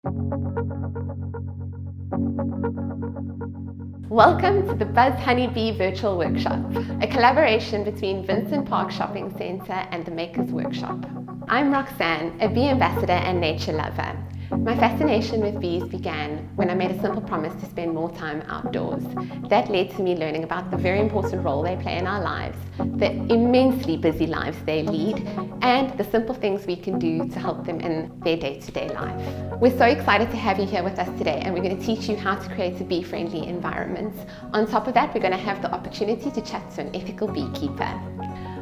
Welcome to the Buzz Honeybee Virtual Workshop, a collaboration between Vincent Park Shopping Centre and the Makers Workshop. I'm Roxanne, a bee ambassador and nature lover. My fascination with bees began when I made a simple promise to spend more time outdoors. That led to me learning about the very important role they play in our lives, the immensely busy lives they lead, and the simple things we can do to help them in their day-to-day life. We're so excited to have you here with us today, and we're going to teach you how to create a bee-friendly environment. On top of that, we're going to have the opportunity to chat to an ethical beekeeper.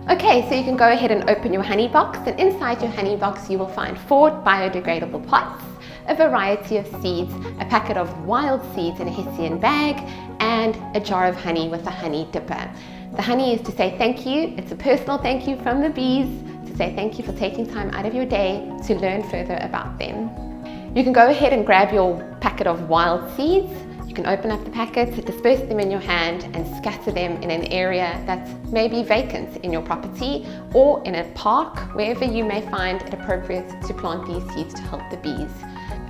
Okay, so you can go ahead and open your honey box, and inside your honey box you will find 4 biodegradable pots, a variety of seeds, a packet of wild seeds in a Hessian bag, and a jar of honey with a honey dipper. The honey is to say thank you. It's a personal thank you from the bees, to say thank you for taking time out of your day to learn further about them. You can go ahead and grab your packet of wild seeds. You can open up the packet, disperse them in your hand and scatter them in an area that's maybe vacant in your property or in a park, wherever you may find it appropriate to plant these seeds to help the bees.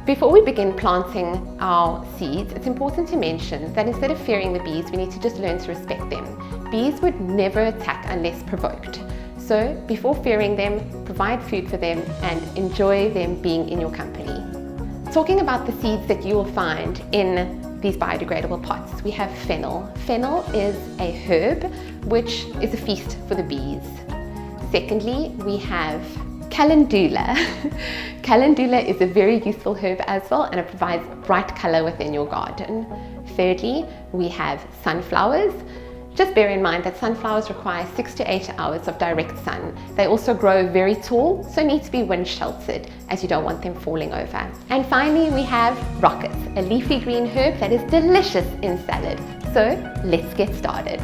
Before we begin planting our seeds, it's important to mention that instead of fearing the bees, we need to just learn to respect them. Bees would never attack unless provoked. So before fearing them, provide food for them and enjoy them being in your company. Talking about the seeds that you will find in these biodegradable pots, we have fennel. Fennel is a herb which is a feast for the bees. Secondly, we have calendula. Calendula is a very useful herb as well, and it provides bright color within your garden. Thirdly, we have sunflowers. Just bear in mind that sunflowers require 6 to 8 hours of direct sun. They also grow very tall, so need to be wind sheltered, as you don't want them falling over. And finally, we have rockets, a leafy green herb that is delicious in salad. So let's get started.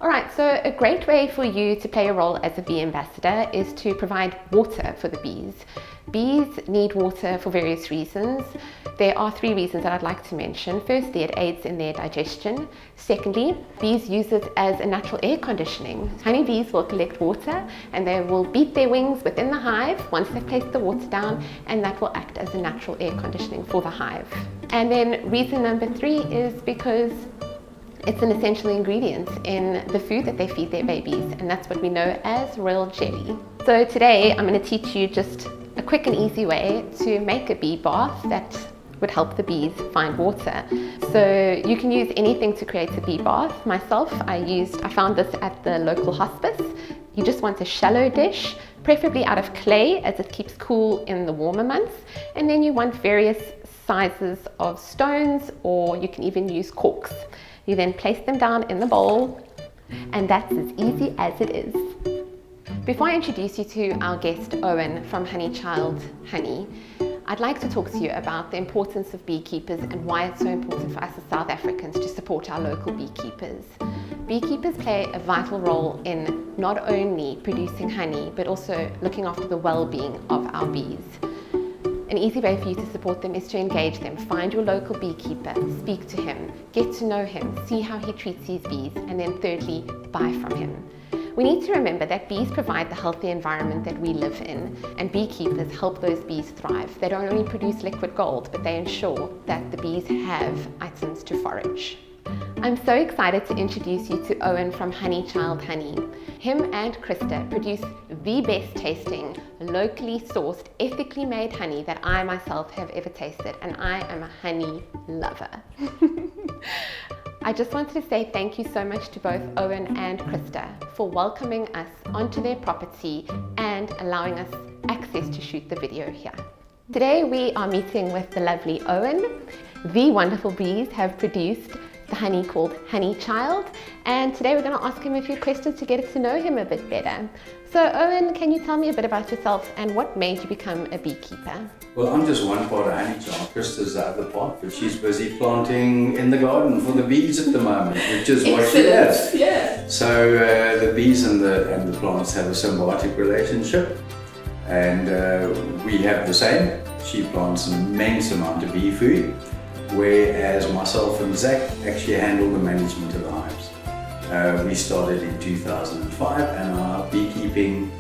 Alright, so a great way for you to play a role as a bee ambassador is to provide water for the bees. Bees need water for various reasons. There are 3 reasons that I'd like to mention. Firstly, it aids in their digestion. Secondly, bees use it as a natural air conditioning. Honeybees will collect water and they will beat their wings within the hive once they've placed the water down, and that will act as a natural air conditioning for the hive. And then reason number 3 is because it's an essential ingredient in the food that they feed their babies, and that's what we know as royal jelly. So today I'm going to teach you just a quick and easy way to make a bee bath that would help the bees find water. So you can use anything to create a bee bath. Myself, I found this at the local hospice. You just want a shallow dish, preferably out of clay as it keeps cool in the warmer months, and then you want various sizes of stones, or you can even use corks. You then place them down in the bowl, and that's as easy as it is. Before I introduce you to our guest Owen from Honeychild Honey, I'd like to talk to you about the importance of beekeepers and why it's so important for us as South Africans to support our local beekeepers. Beekeepers play a vital role in not only producing honey, but also looking after the well-being of our bees. An easy way for you to support them is to engage them. Find your local beekeeper, speak to him, get to know him, see how he treats his bees, and then thirdly, buy from him. We need to remember that bees provide the healthy environment that we live in, and beekeepers help those bees thrive. They don't only produce liquid gold, but they ensure that the bees have items to forage. I'm so excited to introduce you to Owen from Honey Child Honey. Him and Krista produce the best tasting, locally sourced, ethically made honey that I myself have ever tasted, and I am a honey lover. I just wanted to say thank you so much to both Owen and Krista for welcoming us onto their property and allowing us access to shoot the video here. Today we are meeting with the lovely Owen. The wonderful bees have produced the honey called Honey Child, and today we're going to ask him a few questions to get to know him a bit better. So Owen, can you tell me a bit about yourself and what made you become a beekeeper? Well, I'm just one part of Honey Child. Krista's the other part, but she's busy planting in the garden for the bees at the moment, which is what she does. Yeah. So the bees and the plants have a symbiotic relationship, and we have the same. She plants an immense amount of bee food, whereas myself and Zach actually handle the management of the hives. We started in 2005, and our beekeeping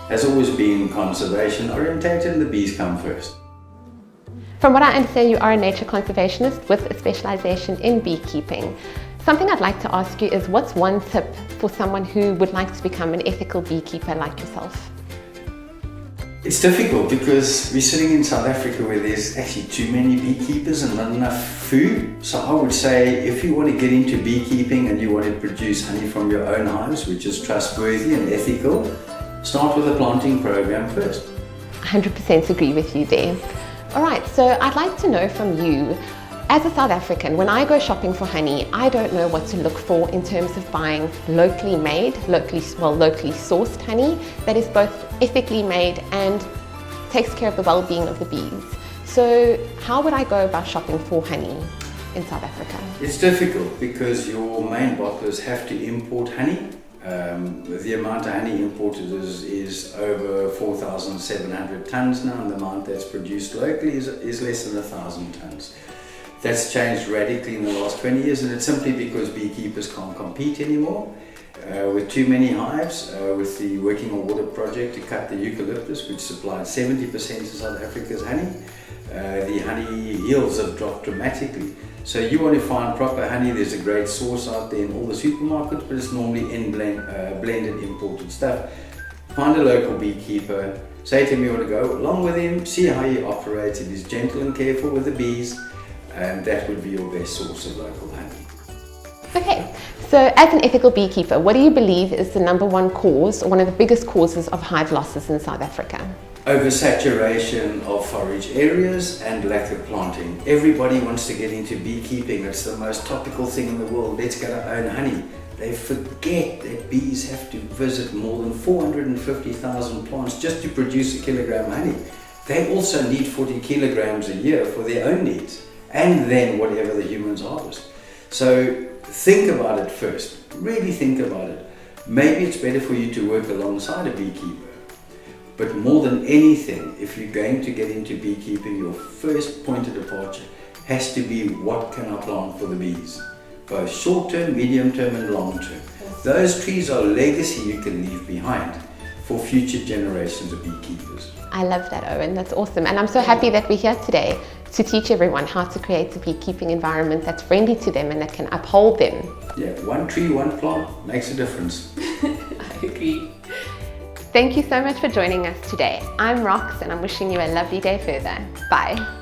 has always been conservation orientated, and the bees come first. From what I understand, you are a nature conservationist with a specialization in beekeeping. Something I'd like to ask you is, what's one tip for someone who would like to become an ethical beekeeper like yourself? It's difficult because we're sitting in South Africa where there's actually too many beekeepers and not enough food. So I would say if you want to get into beekeeping and you want to produce honey from your own hives, which is trustworthy and ethical, start with a planting program first. 100% agree with you there. All right, so I'd like to know from you, as a South African, when I go shopping for honey, I don't know what to look for in terms of buying locally made, locally sourced honey that is both ethically made and takes care of the well-being of the bees. So how would I go about shopping for honey in South Africa? It's difficult because your main bottlers have to import honey. The amount of honey imported is over 4,700 tons now, and the amount that's produced locally is less than 1,000 tons. That's changed radically in the last 20 years, and it's simply because beekeepers can't compete anymore. With too many hives, with the Working on Water project to cut the eucalyptus, which supplied 70% of South Africa's honey, the honey yields have dropped dramatically. So you want to find proper honey, there's a great source out there in all the supermarkets, but it's normally in blended imported stuff. Find a local beekeeper, say to him you want to go along with him, see how he operates, if he's gentle and careful with the bees, and that would be your best source of local honey. Okay, so as an ethical beekeeper, what do you believe is the number one cause, or one of the biggest causes of hive losses in South Africa? Oversaturation of forage areas and lack of planting. Everybody wants to get into beekeeping. It's the most topical thing in the world. Let's get our own honey. They forget that bees have to visit more than 450,000 plants just to produce a kilogram of honey. They also need 40 kilograms a year for their own needs, and then whatever the humans harvest. So think about it first. Really think about it. Maybe it's better for you to work alongside a beekeeper. But more than anything, if you're going to get into beekeeping, your first point of departure has to be, what can I plant for the bees? Both short term, medium term and long term. Those trees are legacy you can leave behind for future generations of beekeepers. I love that, Owen. That's awesome. And I'm so happy that we're here today to teach everyone how to create a beekeeping environment that's friendly to them and that can uphold them. Yeah, one tree, one plant makes a difference. I agree. Thank you so much for joining us today. I'm Rox, and I'm wishing you a lovely day further. Bye.